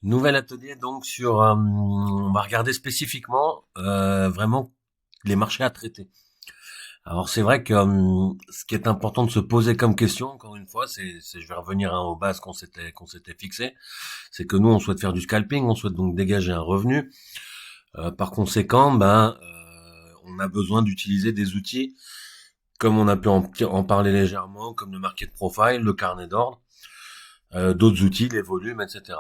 Nouvel atelier donc sur, on va regarder spécifiquement vraiment les marchés à traiter. Alors c'est vrai que ce qui est important de se poser comme question, encore une fois, je vais revenir aux bases qu'on s'était fixé, c'est que nous on souhaite faire du scalping, on souhaite donc dégager un revenu. Par conséquent, on a besoin d'utiliser des outils comme on a pu en parler légèrement, comme le market profile, le carnet d'ordre, d'autres outils, les volumes, etc.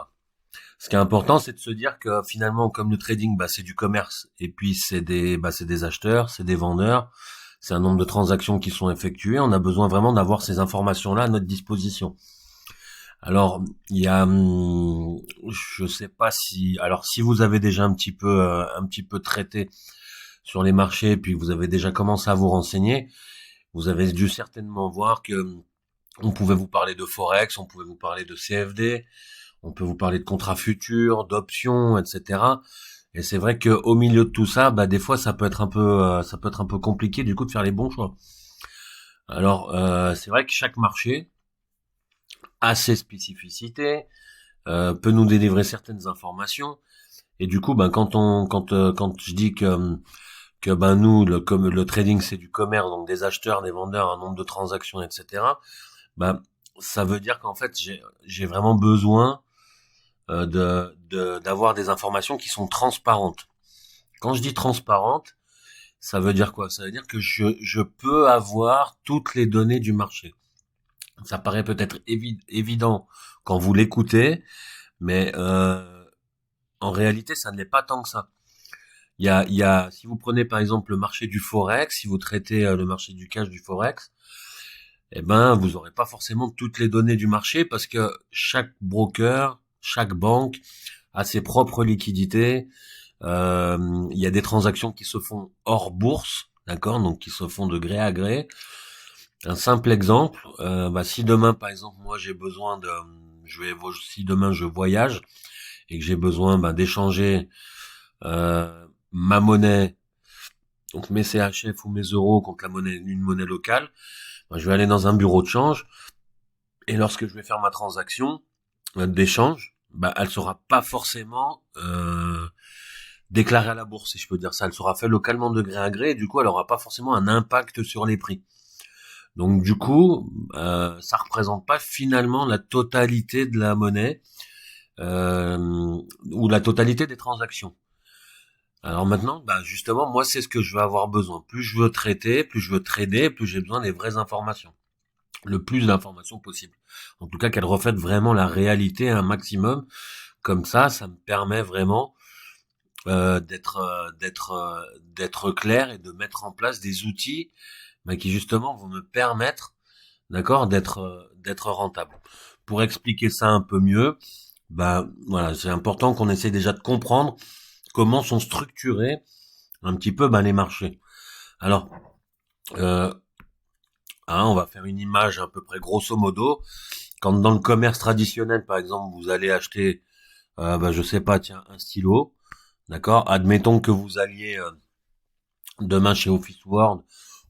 Ce qui est important, c'est de se dire que finalement, comme le trading, c'est du commerce, et puis c'est des acheteurs, c'est des vendeurs, c'est un nombre de transactions qui sont effectuées. On a besoin vraiment d'avoir ces informations-là à notre disposition. Alors, il y a, je sais pas si, alors si vous avez déjà un petit peu traité sur les marchés, puis que vous avez déjà commencé à vous renseigner, vous avez dû certainement voir que on pouvait vous parler de forex, on pouvait vous parler de CFD, on peut vous parler de contrats futurs, d'options, etc. Et c'est vrai que au milieu de tout ça, des fois ça peut être un peu compliqué du coup de faire les bons choix. Alors c'est vrai que chaque marché a ses spécificités, peut nous délivrer certaines informations. Et du coup, quand je dis que nous, comme le trading c'est du commerce, donc des acheteurs, des vendeurs, un nombre de transactions, etc. Ben ça veut dire qu'en fait j'ai vraiment besoin d'avoir des informations qui sont transparentes. Quand je dis transparente, ça veut dire quoi? Ça veut dire que je peux avoir toutes les données du marché. Ça paraît peut-être évident quand vous l'écoutez, mais en réalité, ça ne l'est pas tant que ça. Si vous prenez par exemple le marché du forex, si vous traitez le marché du cash du forex, eh ben, vous n'aurez pas forcément toutes les données du marché parce que chaque broker, chaque banque a ses propres liquidités. Il y a des transactions qui se font hors bourse, d'accord, donc qui se font de gré à gré. Un simple exemple, si demain, par exemple, moi j'ai besoin si demain je voyage et que j'ai besoin d'échanger ma monnaie, donc mes CHF ou mes euros contre une monnaie locale, je vais aller dans un bureau de change et lorsque je vais faire ma transaction d'échange, elle sera pas forcément déclarée à la bourse, si je peux dire ça. Elle sera faite localement de gré à gré et du coup, elle aura pas forcément un impact sur les prix. Donc du coup, ça représente pas finalement la totalité de la monnaie ou la totalité des transactions. Alors maintenant, justement, moi, c'est ce que je vais avoir besoin. Plus je veux traiter, plus je veux trader, plus j'ai besoin des vraies informations. Le plus d'informations possible. En tout cas, qu'elles reflètent vraiment la réalité un maximum. Comme ça me permet vraiment d'être clair et de mettre en place des outils qui justement vont me permettre, d'accord, d'être rentable. Pour expliquer ça un peu mieux, voilà, c'est important qu'on essaie déjà de comprendre comment sont structurés un petit peu les marchés. Alors, euh, on va faire une image à peu près grosso modo. Quand dans le commerce traditionnel, par exemple, vous allez acheter, je sais pas, tiens, un stylo, d'accord. Admettons que vous alliez demain chez Office Word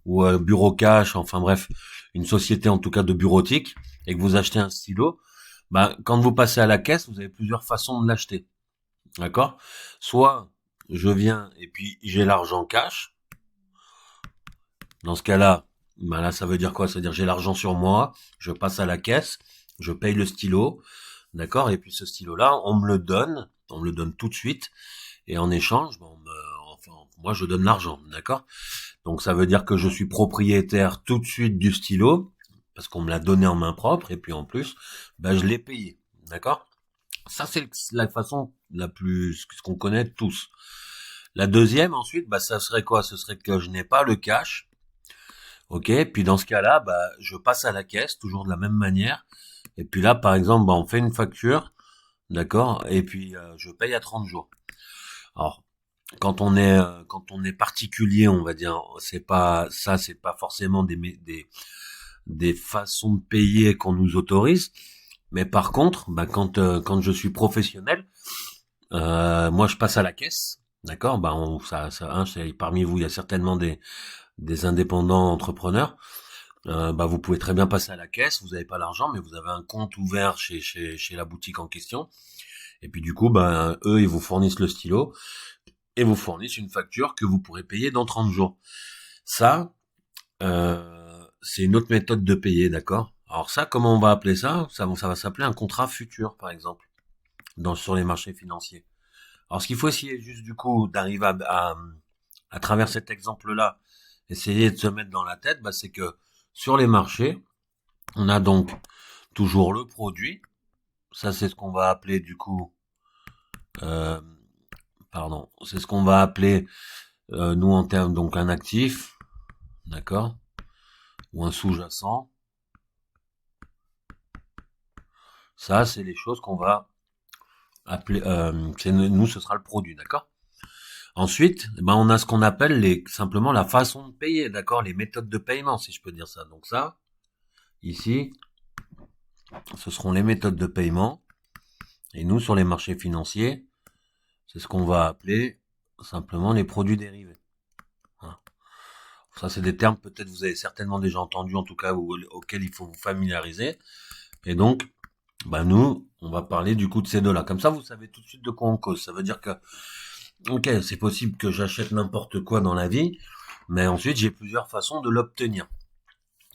ou Bureau Cash, enfin bref, une société en tout cas de bureautique, et que vous achetez un stylo, quand vous passez à la caisse, vous avez plusieurs façons de l'acheter, d'accord. Soit je viens et puis j'ai l'argent cash. Dans ce cas-là, là ça veut dire quoi? Ça veut dire j'ai l'argent sur moi, je passe à la caisse, je paye le stylo, d'accord, et puis ce stylo-là, on me le donne tout de suite, et en échange, enfin, moi je donne l'argent, d'accord. Donc ça veut dire que je suis propriétaire tout de suite du stylo, parce qu'on me l'a donné en main propre, et puis en plus, je l'ai payé, d'accord. Ça c'est la façon la plus, ce qu'on connaît tous. La deuxième ensuite, ça serait quoi? Ce serait que je n'ai pas le cash, ok. Puis dans ce cas-là, je passe à la caisse, toujours de la même manière. Et puis là, par exemple, on fait une facture, d'accord, et puis je paye à 30 jours. Alors, quand on est particulier, on va dire, c'est pas forcément des façons de payer qu'on nous autorise. Mais par contre, quand je suis professionnel, moi je passe à la caisse, d'accord. Parmi vous, il y a certainement des indépendants entrepreneurs. bah, vous pouvez très bien passer à la caisse, vous n'avez pas l'argent, mais vous avez un compte ouvert chez la boutique en question. Et puis du coup, ben, eux, ils vous fournissent le stylo et vous fournissent une facture que vous pourrez payer dans 30 jours. Ça, c'est une autre méthode de payer, d'accord? Alors ça, comment on va appeler ça? Ça va s'appeler un contrat futur, par exemple, sur les marchés financiers. Alors ce qu'il faut essayer juste du coup d'arriver à travers cet exemple-là, essayer de se mettre dans la tête, bah, c'est que sur les marchés, on a donc toujours le produit. Ça, c'est ce qu'on va appeler du coup, euh, pardon, c'est ce qu'on va appeler nous en termes donc un actif, d'accord, ou un sous-jacent. Ça, c'est les choses qu'on va appeler. Nous, ce sera le produit, d'accord. Ensuite, ben, on a ce qu'on appelle simplement la façon de payer, d'accord, les méthodes de paiement, si je peux dire ça. Donc ça, ici, ce seront les méthodes de paiement. Et nous, sur les marchés financiers, c'est ce qu'on va appeler simplement les produits dérivés. Voilà. Ça, c'est des termes peut-être vous avez certainement déjà entendu, en tout cas, auxquels il faut vous familiariser. Et donc, bah nous, on va parler du coup de ces deux-là. Comme ça, vous savez tout de suite de quoi on cause. Ça veut dire que, ok, c'est possible que j'achète n'importe quoi dans la vie, mais ensuite, j'ai plusieurs façons de l'obtenir.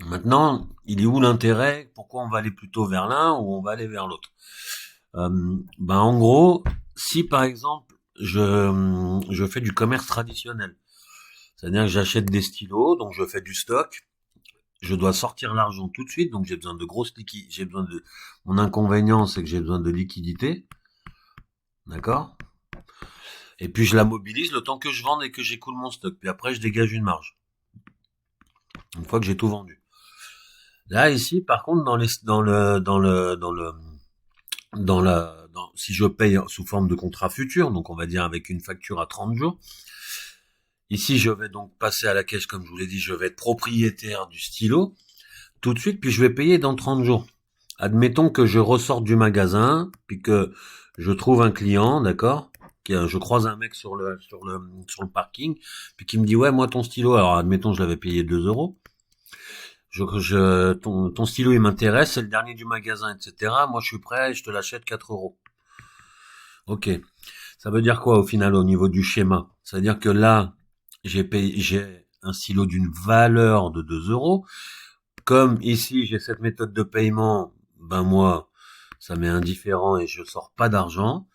Maintenant, il est où l'intérêt? Pourquoi on va aller plutôt vers l'un ou on va aller vers l'autre? Ben en gros, si par exemple je fais du commerce traditionnel, c'est-à-dire que j'achète des stylos, donc je fais du stock, je dois sortir l'argent tout de suite, donc j'ai besoin de grosses liquidités, j'ai besoin de mon inconvénient, c'est que j'ai besoin de liquidité, d'accord? Et puis je la mobilise le temps que je vende et que j'écoule mon stock, puis après je dégage une marge une fois que j'ai tout vendu. Là ici, par contre, si je paye sous forme de contrat futur, donc on va dire avec une facture à 30 jours, ici je vais donc passer à la caisse, comme je vous l'ai dit, je vais être propriétaire du stylo tout de suite, puis je vais payer dans 30 jours. Admettons que je ressorte du magasin, puis que je trouve un client, d'accord, je croise un mec sur le parking, puis qui me dit ouais moi ton stylo, alors admettons je l'avais payé 2 euros. Ton stylo il m'intéresse, c'est le dernier du magasin, etc. Moi je suis prêt, je te l'achète 4 euros. Ok. Ça veut dire quoi au final au niveau du schéma? Ça veut dire que là, j'ai un stylo d'une valeur de 2 euros. Comme ici j'ai cette méthode de paiement, ben moi, ça m'est indifférent et je sors pas d'argent.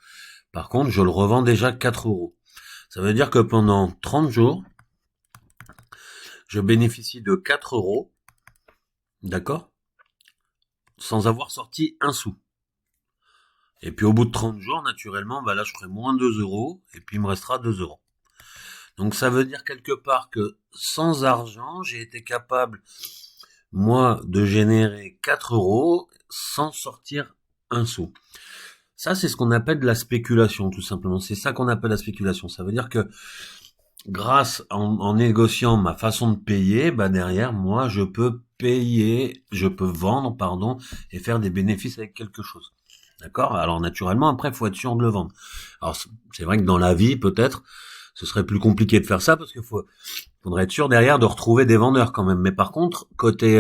Par contre, je le revends déjà 4 euros. Ça veut dire que pendant 30 jours, je bénéficie de 4 euros, d'accord, sans avoir sorti un sou. Et puis au bout de 30 jours, naturellement, bah là, je ferai moins 2 euros, et puis il me restera 2 euros. Donc ça veut dire quelque part que sans argent, j'ai été capable, moi, de générer 4 euros sans sortir un sou. Ça, c'est ce qu'on appelle de la spéculation, tout simplement. C'est ça qu'on appelle la spéculation. Ça veut dire que grâce en négociant ma façon de payer, bah derrière, moi, je peux vendre, pardon, et faire des bénéfices avec quelque chose. D'accord? Alors naturellement, après, il faut être sûr de le vendre. Alors c'est vrai que dans la vie, peut-être, ce serait plus compliqué de faire ça parce qu'il faudrait être sûr derrière de retrouver des vendeurs quand même. Mais par contre, côté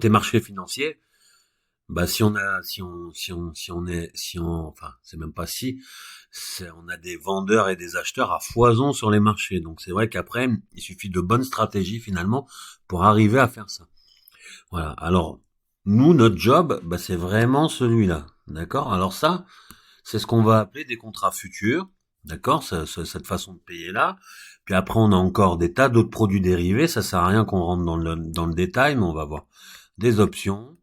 marché financier, bah enfin c'est même pas si, on a des vendeurs et des acheteurs à foison sur les marchés. Donc c'est vrai qu'après, il suffit de bonnes stratégies finalement pour arriver à faire ça. Voilà. Alors nous, notre job, bah, c'est vraiment celui-là. D'accord? Alors ça, c'est ce qu'on va appeler des contrats futurs. D'accord? Cette façon de payer là. Puis après, on a encore des tas d'autres produits dérivés. Ça sert à rien qu'on rentre dans le détail, mais on va voir des options.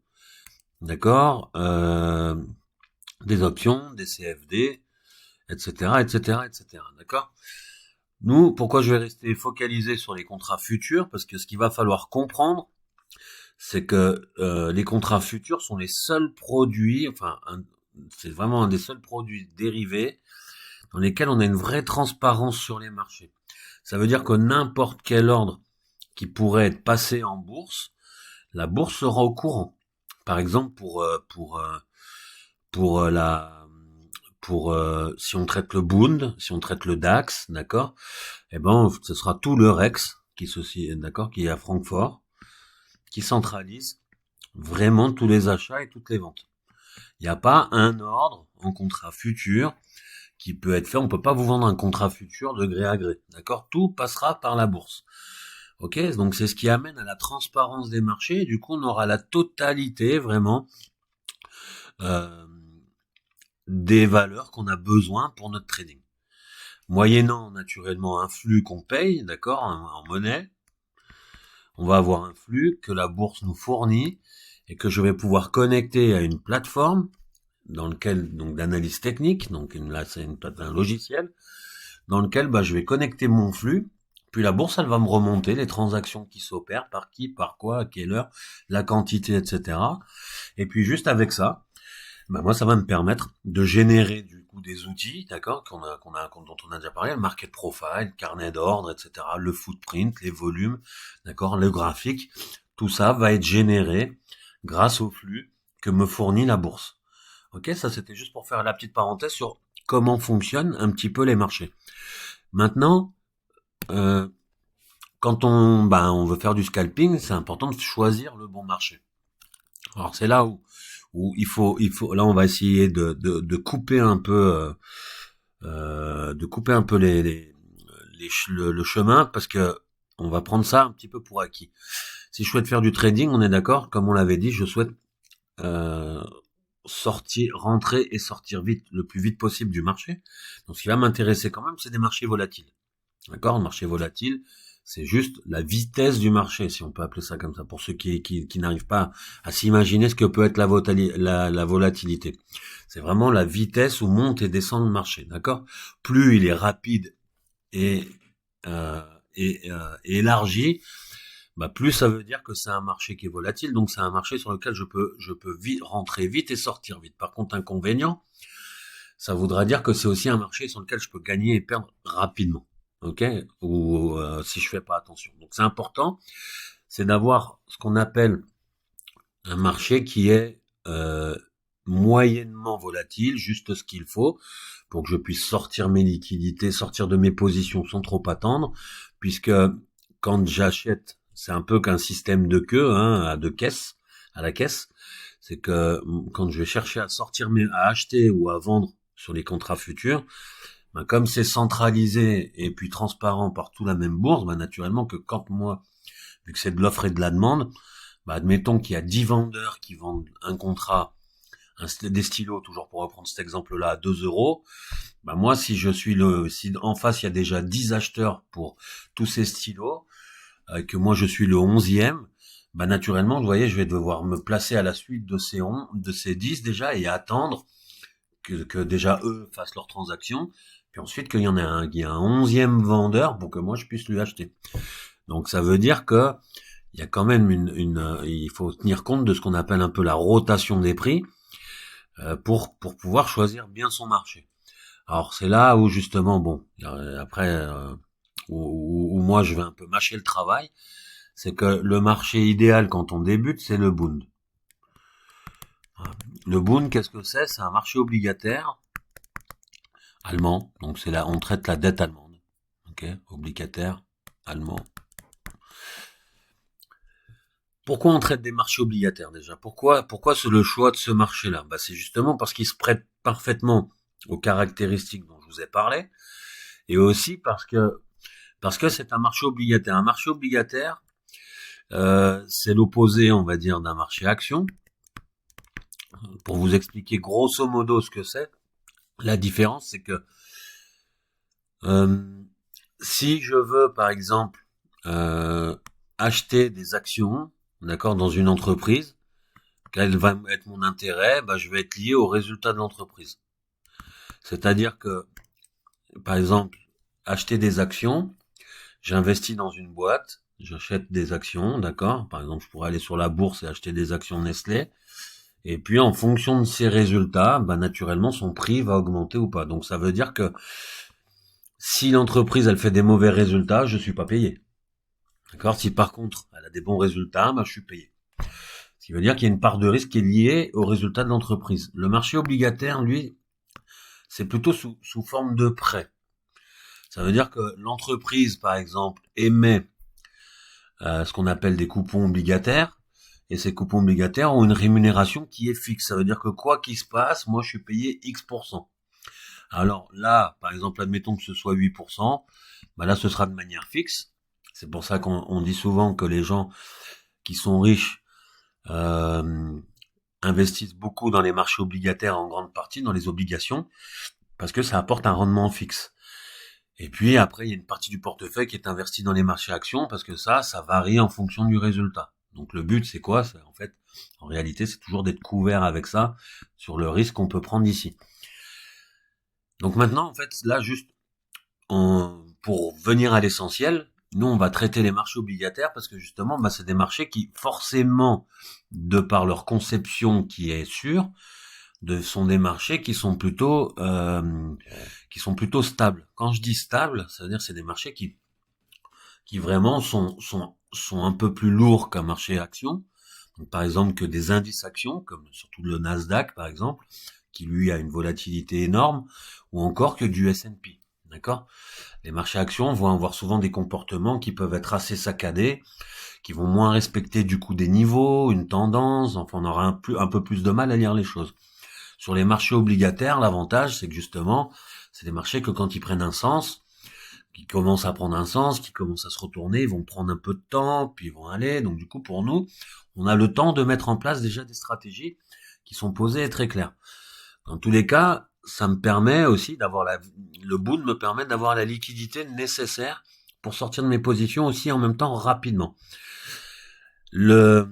D'accord? Des options, des CFD, etc., etc., etc. D'accord? Nous, pourquoi je vais rester focalisé sur les contrats futurs? Parce que ce qu'il va falloir comprendre, c'est que les contrats futurs sont les seuls produits, c'est vraiment un des seuls produits dérivés dans lesquels on a une vraie transparence sur les marchés. Ça veut dire que n'importe quel ordre qui pourrait être passé en bourse, la bourse sera au courant. Par exemple, si on traite le Bund, si on traite le DAX, d'accord, eh ben ce sera tout le REX d'accord, qui est à Francfort. qui centralise vraiment tous les achats et toutes les ventes. Il n'y a pas un ordre en contrat futur qui peut être fait. On peut pas vous vendre un contrat futur de gré à gré. D'accord? Tout passera par la bourse. Ok? Donc c'est ce qui amène à la transparence des marchés. Et du coup, on aura la totalité vraiment euh, des valeurs qu'on a besoin pour notre trading. Moyennant naturellement un flux qu'on paye, d'accord, en monnaie, on va avoir un flux que la bourse nous fournit et que je vais pouvoir connecter à une plateforme dans lequel donc d'analyse technique, donc là c'est un logiciel dans lequel je vais connecter mon flux, puis la bourse elle va me remonter les transactions qui s'opèrent, par qui, par quoi, à quelle heure, la quantité, etc. Et puis juste avec ça, moi ça va me permettre de générer du coup des outils, d'accord, dont on a déjà parlé, le market profile, le carnet d'ordre, etc., le footprint, les volumes, d'accord, le graphique, tout ça va être généré grâce au flux que me fournit la bourse. Ok, ça c'était juste pour faire la petite parenthèse sur comment fonctionnent un petit peu les marchés. Maintenant, euh, quand on veut faire du scalping, c'est important de choisir le bon marché. Alors c'est là où là on va essayer de couper un peu, de couper un peu le chemin parce que on va prendre ça un petit peu pour acquis. Si je souhaite faire du trading, on est d'accord, comme on l'avait dit, je souhaite euh, rentrer et sortir vite, le plus vite possible du marché. Donc ce qui va m'intéresser quand même, c'est des marchés volatiles. D'accord? Le marché volatile, c'est juste la vitesse du marché, si on peut appeler ça comme ça, pour ceux qui n'arrivent pas à s'imaginer ce que peut être la volatilité. C'est vraiment la vitesse où monte et descend le marché, d'accord? Plus il est rapide et, euh, et élargi, plus ça veut dire que c'est un marché qui est volatile, donc c'est un marché sur lequel je peux vite rentrer vite et sortir vite. Par contre, inconvénient, ça voudra dire que c'est aussi un marché sur lequel je peux gagner et perdre rapidement. Ok? Ou si je fais pas attention. Donc c'est important, c'est d'avoir ce qu'on appelle un marché qui est moyennement volatile, juste ce qu'il faut pour que je puisse sortir mes liquidités, sortir de mes positions sans trop attendre, puisque quand j'achète, c'est un peu qu'un système de queue, hein, de caisse, à la caisse. C'est que quand je vais chercher à acheter ou à vendre sur les contrats futurs, comme c'est centralisé et puis transparent partout la même bourse, naturellement que quand moi, vu que c'est de l'offre et de la demande, admettons qu'il y a 10 vendeurs qui vendent un contrat, des stylos, toujours pour reprendre cet exemple-là, à 2 euros, moi, si en face, il y a déjà 10 acheteurs pour tous ces stylos, que moi, je suis le 11e, naturellement, vous voyez, je vais devoir me placer à la suite de ces 10 déjà et attendre que déjà eux fassent leur transaction, puis ensuite qu'il y ait un 11e vendeur pour que moi, je puisse lui acheter. Donc, ça veut dire que il y a quand même il faut tenir compte de ce qu'on appelle un peu la rotation des prix, pour pouvoir choisir bien son marché. Alors c'est là où justement, après, où moi je vais un peu mâcher le travail, c'est que le marché idéal quand on débute, c'est le Bund. Le Bund, qu'est-ce que c'est? C'est un marché obligataire allemand, donc c'est là, on traite la dette allemande, ok, obligataire allemand. Pourquoi on traite des marchés obligataires déjà? Pourquoi c'est le choix de ce marché-là? C'est justement parce qu'il se prête parfaitement aux caractéristiques dont je vous ai parlé, et aussi parce que c'est un marché obligataire. Un marché obligataire, c'est l'opposé, on va dire, d'un marché action. Pour vous expliquer grosso modo ce que c'est, la différence, c'est que si je veux, par exemple, acheter des actions, d'accord, dans une entreprise, quel va être mon intérêt? Je vais être lié au résultat de l'entreprise. C'est-à-dire que, par exemple, acheter des actions, j'investis dans une boîte, j'achète des actions, d'accord? Par exemple, je pourrais aller sur la bourse et acheter des actions Nestlé. Et puis, en fonction de ces résultats, naturellement, son prix va augmenter ou pas. Donc, ça veut dire que si l'entreprise, elle fait des mauvais résultats, je suis pas payé. D'accord? Si par contre, elle a des bons résultats, je suis payé. Ce qui veut dire qu'il y a une part de risque qui est liée aux résultats de l'entreprise. Le marché obligataire, lui, c'est plutôt sous forme de prêt. Ça veut dire que l'entreprise, par exemple, émet ce qu'on appelle des coupons obligataires, et ces coupons obligataires ont une rémunération qui est fixe. Ça veut dire que quoi qu'il se passe, moi je suis payé X%. Alors là, par exemple, admettons que ce soit 8%, bah là ce sera de manière fixe. C'est pour ça qu'on dit souvent que les gens qui sont riches euh, investissent beaucoup dans les marchés obligataires, en grande partie dans les obligations, parce que ça apporte un rendement fixe. Et puis après, il y a une partie du portefeuille qui est investie dans les marchés actions, parce que ça varie en fonction du résultat. Donc le but, c'est quoi? En fait, en réalité, c'est toujours d'être couvert avec ça sur le risque qu'on peut prendre ici. Donc maintenant, en fait, là, juste pour venir à l'essentiel, nous, on va traiter les marchés obligataires parce que justement, bah, c'est des marchés qui, forcément, de par leur conception qui est sûre, sont des marchés qui sont plutôt stables. Quand je dis stable, ça veut dire que c'est des marchés qui vraiment sont un peu plus lourds qu'un marché action. Donc, par exemple, que des indices actions, comme surtout le Nasdaq, par exemple, qui lui a une volatilité énorme, ou encore que du S&P. D'accord? Les marchés actions vont avoir souvent des comportements qui peuvent être assez saccadés, qui vont moins respecter du coup des niveaux, une tendance, enfin on aura un peu plus de mal à lire les choses. Sur les marchés obligataires, l'avantage c'est que justement, c'est des marchés que quand ils prennent un sens, qui commencent à prendre un sens, qui commencent à se retourner, ils vont prendre un peu de temps, puis ils vont aller. Donc du coup pour nous, on a le temps de mettre en place déjà des stratégies qui sont posées et très claires. Dans tous les cas, ça me permet aussi le boon me permet d'avoir la liquidité nécessaire pour sortir de mes positions aussi en même temps rapidement. Le,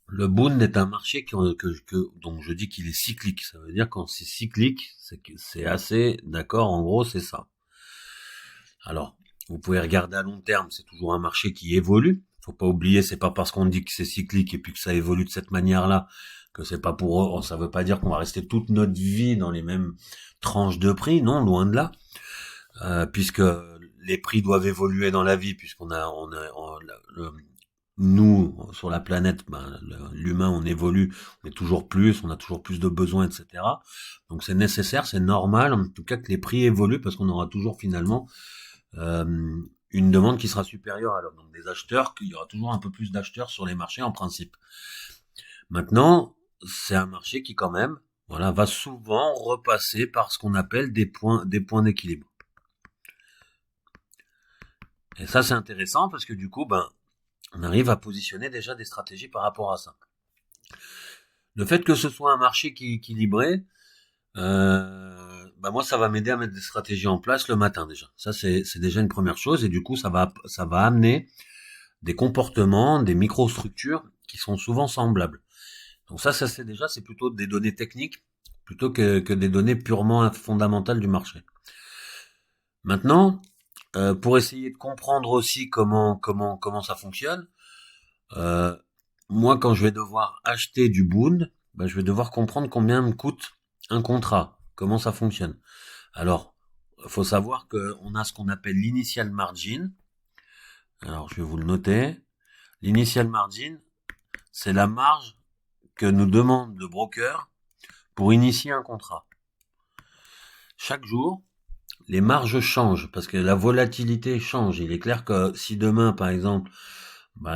le boon est un marché donc je dis qu'il est cyclique. Ça veut dire quand c'est cyclique, c'est assez, d'accord, en gros, c'est ça. Alors, vous pouvez regarder à long terme, c'est toujours un marché qui évolue. Faut pas oublier, c'est pas parce qu'on dit que c'est cyclique et puis que ça évolue de cette manière-là que c'est pas pour eux. Ça veut pas dire qu'on va rester toute notre vie dans les mêmes tranches de prix, non, loin de là. Puisque les prix doivent évoluer dans la vie, puisqu'on a, nous sur la planète, l'humain, on évolue, on est toujours plus, on a toujours plus de besoins, etc. Donc c'est nécessaire, c'est normal, en tout cas que les prix évoluent, parce qu'on aura toujours finalement une demande qui sera supérieure à l'offre. Donc des acheteurs, il y aura toujours un peu plus d'acheteurs sur les marchés en principe. Maintenant, c'est un marché qui quand même, voilà, va souvent repasser par ce qu'on appelle des points d'équilibre. Et ça, c'est intéressant parce que du coup, on arrive à positionner déjà des stratégies par rapport à ça. Le fait que ce soit un marché qui est équilibré, moi, ça va m'aider à mettre des stratégies en place le matin déjà. Ça, c'est déjà une première chose et du coup, ça va amener des comportements, des microstructures qui sont souvent semblables. Donc ça c'est plutôt des données techniques plutôt que des données purement fondamentales du marché. Maintenant, pour essayer de comprendre aussi comment ça fonctionne, moi quand je vais devoir acheter du Bund, je vais devoir comprendre combien me coûte un contrat, comment ça fonctionne. Alors, faut savoir qu'on a ce qu'on appelle l'initial margin. Alors, je vais vous le noter. L'initial margin, c'est la marge que nous demande le broker pour initier un contrat. Chaque jour, les marges changent parce que la volatilité change. Il est clair que si demain, par exemple,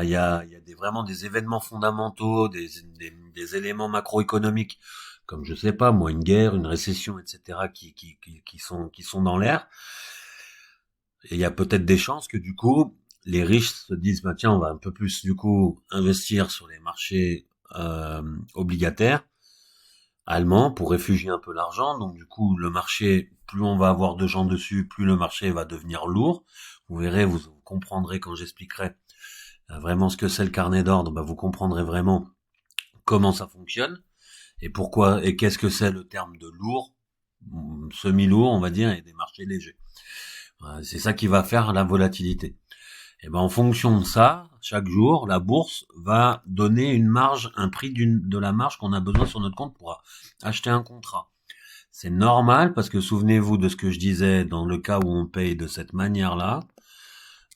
il y a vraiment des événements fondamentaux, des éléments macroéconomiques, comme je sais pas moi, une guerre, une récession, etc., qui sont dans l'air, et il y a peut-être des chances que du coup, les riches se disent, tiens, on va un peu plus du coup investir sur les marchés obligataires allemands pour réfugier un peu l'argent. Donc du coup, le marché, plus on va avoir de gens dessus, plus le marché va devenir lourd. Vous verrez, vous comprendrez quand j'expliquerai vraiment ce que c'est le carnet d'ordre, vous comprendrez vraiment comment ça fonctionne et pourquoi et qu'est-ce que c'est le terme de lourd, semi-lourd, on va dire, et des marchés légers. C'est ça qui va faire la volatilité. Et en fonction de ça, chaque jour, la bourse va donner une marge, un prix de la marge qu'on a besoin sur notre compte pour acheter un contrat. C'est normal parce que souvenez-vous de ce que je disais dans le cas où on paye de cette manière-là.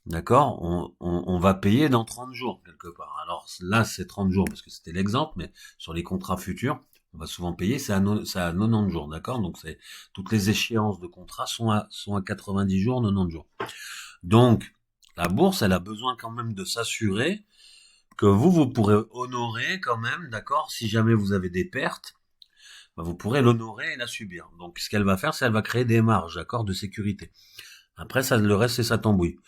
D'accord, on va payer dans 30 jours quelque part. Alors là, c'est 30 jours parce que c'était l'exemple, mais sur les contrats futurs, on va souvent payer, c'est à 90 jours, d'accord. Donc c'est toutes les échéances de contrat sont à 90 jours, 90 jours. Donc la bourse, elle a besoin quand même de s'assurer que vous pourrez honorer quand même, d'accord? Si jamais vous avez des pertes, bah, vous pourrez l'honorer et la subir. Donc, ce qu'elle va faire, c'est elle va créer des marges, d'accord, de sécurité. Après, ça, le reste, c'est sa tambouille.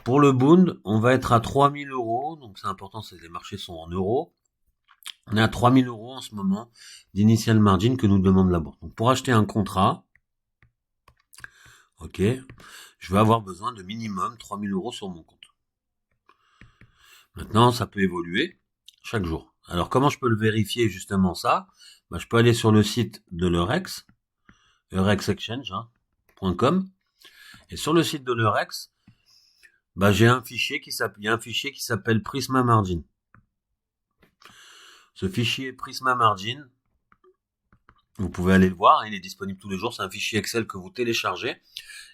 Pour le Bund, on va être à 3000 euros. Donc, c'est important, c'est que les marchés sont en euros. On est à 3000 euros en ce moment d'initial margin que nous demande la bourse. Donc, pour acheter un contrat, ok, je vais avoir besoin de minimum 3000 euros sur mon compte. Maintenant, ça peut évoluer chaque jour. Alors, comment je peux le vérifier justement ça? Bah, je peux aller sur le site de l'Eurex, eurexexchange.com, et sur le site de l'Eurex, bah, il y a un fichier qui s'appelle Prisma Margin. Ce fichier Prisma Margin, vous pouvez aller le voir, il est disponible tous les jours, c'est un fichier Excel que vous téléchargez,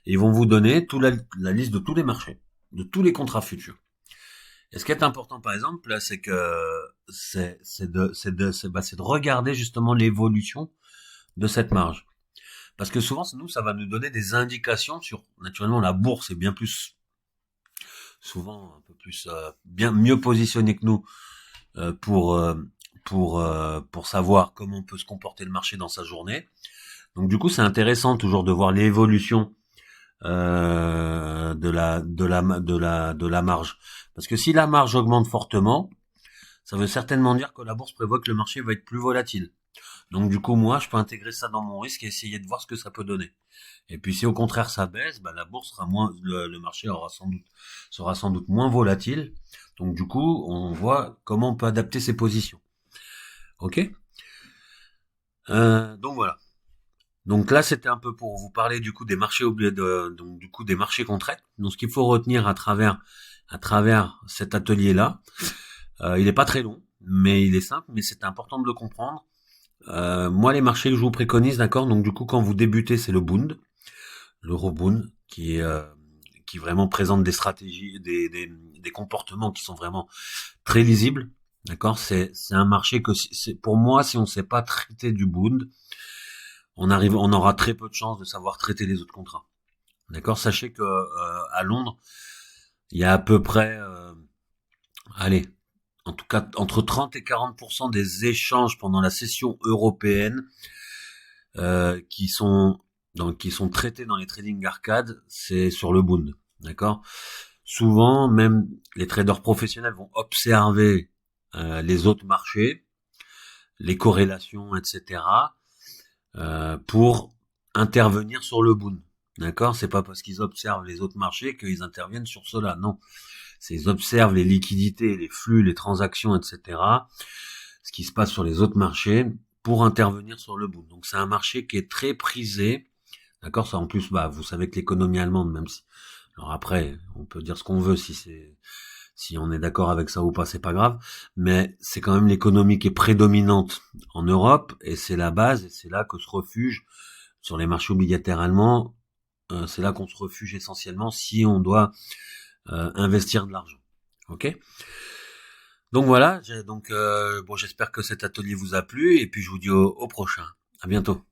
et ils vont vous donner toute la liste de tous les marchés, de tous les contrats futurs. Et ce qui est important, par exemple, là, c'est que c'est de regarder justement l'évolution de cette marge. Parce que souvent, nous, ça va nous donner des indications sur, naturellement, la bourse est bien plus, souvent, un peu plus, bien mieux positionnée que nous, pour savoir comment peut se comporter le marché dans sa journée. Donc, du coup, c'est intéressant toujours de voir l'évolution, de la marge. Parce que si la marge augmente fortement, ça veut certainement dire que la bourse prévoit que le marché va être plus volatile. Donc du coup, moi, je peux intégrer ça dans mon risque et essayer de voir ce que ça peut donner. Et puis si au contraire ça baisse, bah, la bourse sera moins, le marché sera sans doute moins volatile. Donc du coup, on voit comment on peut adapter ses positions. Ok. Donc voilà. Donc là, c'était un peu pour vous parler du coup des marchés donc du coup des marchés qu'on traite. Donc ce qu'il faut retenir à travers cet atelier-là, il n'est pas très long, mais il est simple, mais c'est important de le comprendre. Moi, les marchés que je vous préconise, d'accord. Donc du coup, quand vous débutez, c'est le Bund, l'Euro-Bund, qui vraiment présente des stratégies, des comportements qui sont vraiment très lisibles, d'accord. C'est un marché que pour moi, si on ne sait pas traiter du Bund, on aura très peu de chances de savoir traiter les autres contrats. D'accord. Sachez que à Londres, il y a à peu près, allez, en tout cas entre 30 et 40% des échanges pendant la session européenne qui sont traités dans les trading arcades, c'est sur le Bund, d'accord. Souvent, même les traders professionnels vont observer les autres marchés, les corrélations, etc. Pour intervenir sur le Bund. D'accord? C'est pas parce qu'ils observent les autres marchés qu'ils interviennent sur cela. Non. C'est ils observent les liquidités, les flux, les transactions, etc. Ce qui se passe sur les autres marchés pour intervenir sur le Bund. Donc c'est un marché qui est très prisé. D'accord? Ça en plus, bah, vous savez que l'économie allemande, même si, alors après, on peut dire ce qu'on veut si on est d'accord avec ça ou pas, c'est pas grave, mais c'est quand même l'économie qui est prédominante en Europe, et c'est la base, et c'est là que se refuge sur les marchés obligataires allemands, c'est là qu'on se refuge essentiellement si on doit investir de l'argent. Ok. Donc voilà, bon, j'espère que cet atelier vous a plu, et puis je vous dis au prochain. À bientôt.